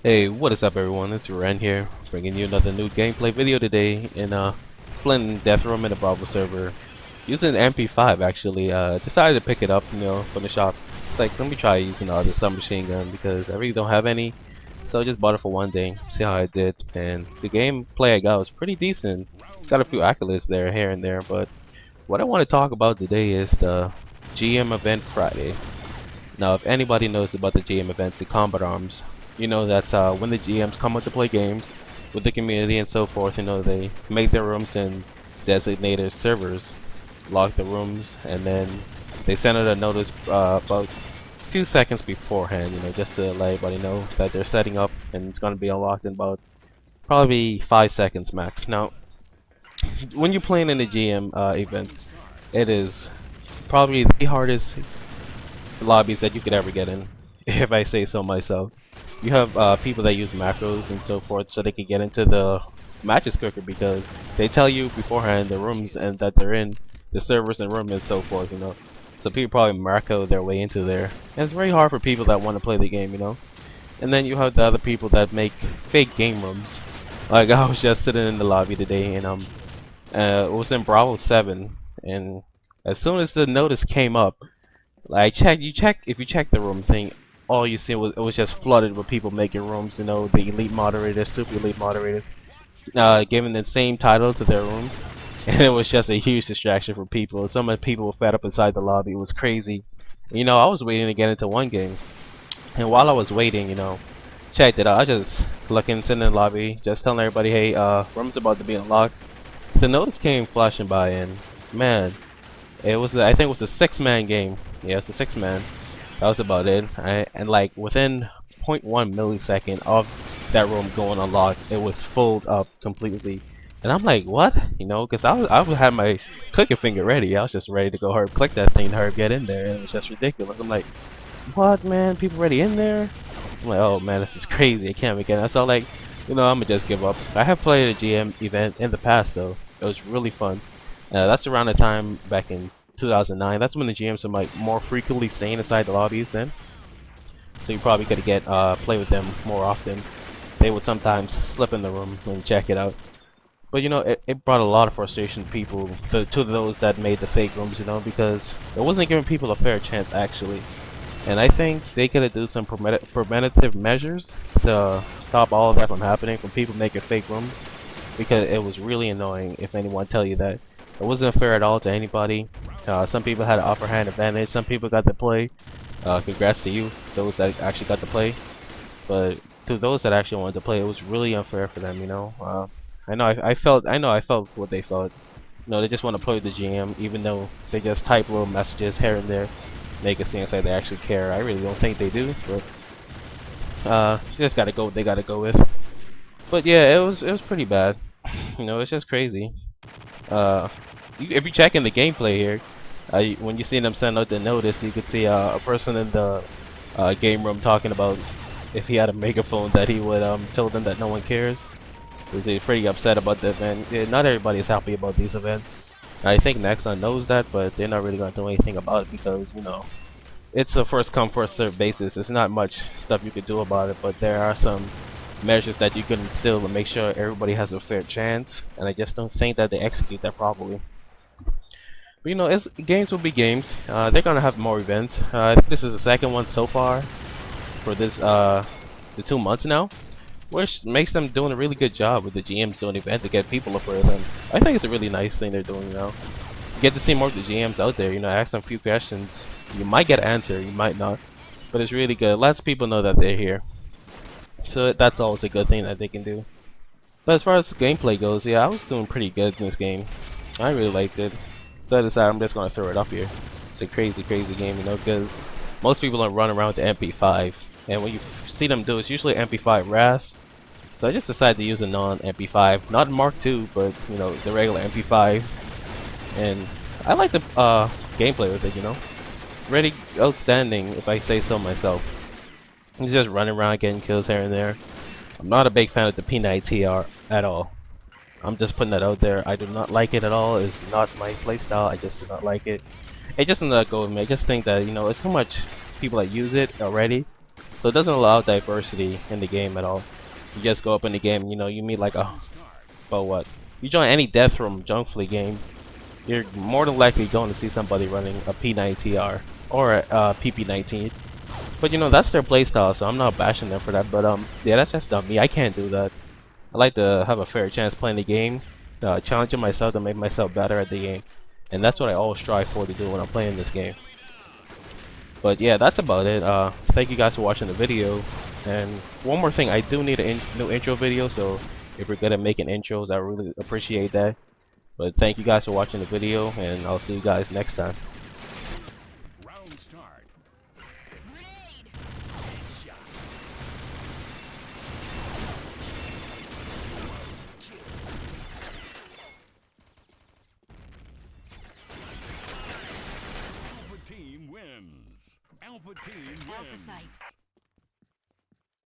Hey, what is up everyone? It's Ren here, bringing you another new gameplay video today in Splendid Death Room in a Bravo server. Using MP5 actually, decided to pick it up, from the shop. It's like, let me try using the submachine gun because I really don't have any. So I just bought it for one day, see how I did. And the gameplay I got was pretty decent. Got a few accolades there, here and there, but what I want to talk about today is the GM event Friday. Now, if anybody knows about the GM events in Combat Arms, you know that's when the GMs come out to play games with the community and so forth. They make their rooms in designated servers, lock the rooms, and then they send out a notice about a few seconds beforehand. Just to let everybody know that they're setting up and it's going to be unlocked in about probably 5 seconds max. Now, when you're playing in the GM events, it is probably the hardest lobbies that you could ever get in, if I say so myself. You have people that use macros and so forth so they can get into the matches quicker because they tell you beforehand the rooms and that they're in, the servers and room and so forth. So people probably macro their way into there. And it's very hard for people that want to play the game. And then you have the other people that make fake game rooms. Like I was just sitting in the lobby today and it was in Bravo 7, and as soon as the notice came up, like if you check the room thing, all you see was it was just flooded with people making rooms. The elite moderators, super elite moderators, giving the same title to their room, and it was just a huge distraction for people. Some of the people were fed up inside the lobby. It was crazy. I was waiting to get into one game, and while I was waiting, checked it out. I just looking, sitting in the lobby, just telling everybody, hey, room's about to be unlocked. The notice came flashing by, and man, it was I think it was a 6-man game. Yeah, it's a 6-man. That was about it. And like within zero point 0.1 millisecond of that room going unlocked, it was filled up completely. And I'm like, what? Because I had my clicker finger ready. I was just ready to go hard click that thing, hard get in there, and it was just ridiculous. I'm like, what, man? People already in there? I'm like, oh man, this is crazy. I can't make it. So like, I'm gonna just give up. I have played a GM event in the past though. It was really fun. That's around the time back in 2009. That's when the GMs are like more frequently staying inside the lobbies then. So you probably gotta get play with them more often. They would sometimes slip in the room and check it out. But it brought a lot of frustration to people, to those that made the fake rooms, because it wasn't giving people a fair chance actually. And I think they gotta do some preventative measures to stop all of that from happening, from people making fake rooms, because it was really annoying if anyone tell you that. It wasn't fair at all to anybody. Some people had an upper hand advantage, some people got to play. Congrats to you, those that actually got to play. But to those that actually wanted to play, it was really unfair for them. I know I felt what they felt. They just want to play with the GM, even though they just type little messages here and there, make it seem like they actually care. I really don't think they do, but you just gotta go what they gotta go with. But yeah, it was pretty bad. It's just crazy. If you check in the gameplay here, when you see them send out the notice, you could see a person in the game room talking about if he had a megaphone that he would tell them that no one cares. He's pretty upset about the event. Yeah, not everybody is happy about these events. I think Nexon knows that, but they're not really going to do anything about it because it's a first come first serve basis. There's not much stuff you could do about it, but there are some measures that you can instill to make sure everybody has a fair chance, and I just don't think that they execute that properly. But games will be games. They're gonna have more events. I think this is the second one so far for this the 2 months now, which makes them doing a really good job with the GMs doing event to get people up for them. I think it's a really nice thing they're doing now. You get to see more of the GMs out there. Ask them a few questions. You might get an answer, you might not, but it's really good. Lets people know that they're here. So that's always a good thing that they can do. But as far as gameplay goes, yeah, I was doing pretty good in this game. I really liked it. So I decided I'm just gonna throw it up here. It's a crazy, crazy game, because most people don't run around with the MP5, and when you see them do, it's usually MP5 RAS. So I just decided to use a non-MP5, not Mark II, but the regular MP5, and I like the gameplay with it. Really outstanding, if I say so myself. He's just running around getting kills here and there. I'm not a big fan of the P90TR at all. I'm just putting that out there. I do not like it at all. It's not my playstyle. I just do not like it. It just does not go with me. I just think that it's too much people that use it already. So it doesn't allow diversity in the game at all. You just go up in the game, you know, you meet like a, but what? You join any death room junk fleet game, you're more than likely going to see somebody running a P9TR or a PP19. But you know, that's their playstyle, so I'm not bashing them for that. But yeah, that's just not me. I can't do that. I like to have a fair chance playing the game, challenging myself to make myself better at the game, and that's what I always strive for to do when I'm playing this game. But yeah, that's about it. Thank you guys for watching the video. And one more thing, I do need a new intro video, so if you're good at making intros, I really appreciate that. But thank you guys for watching the video, and I'll see you guys next time. Round start. Grenade! Headshot. Alpha team wins. Alpha team wins. Alpha site.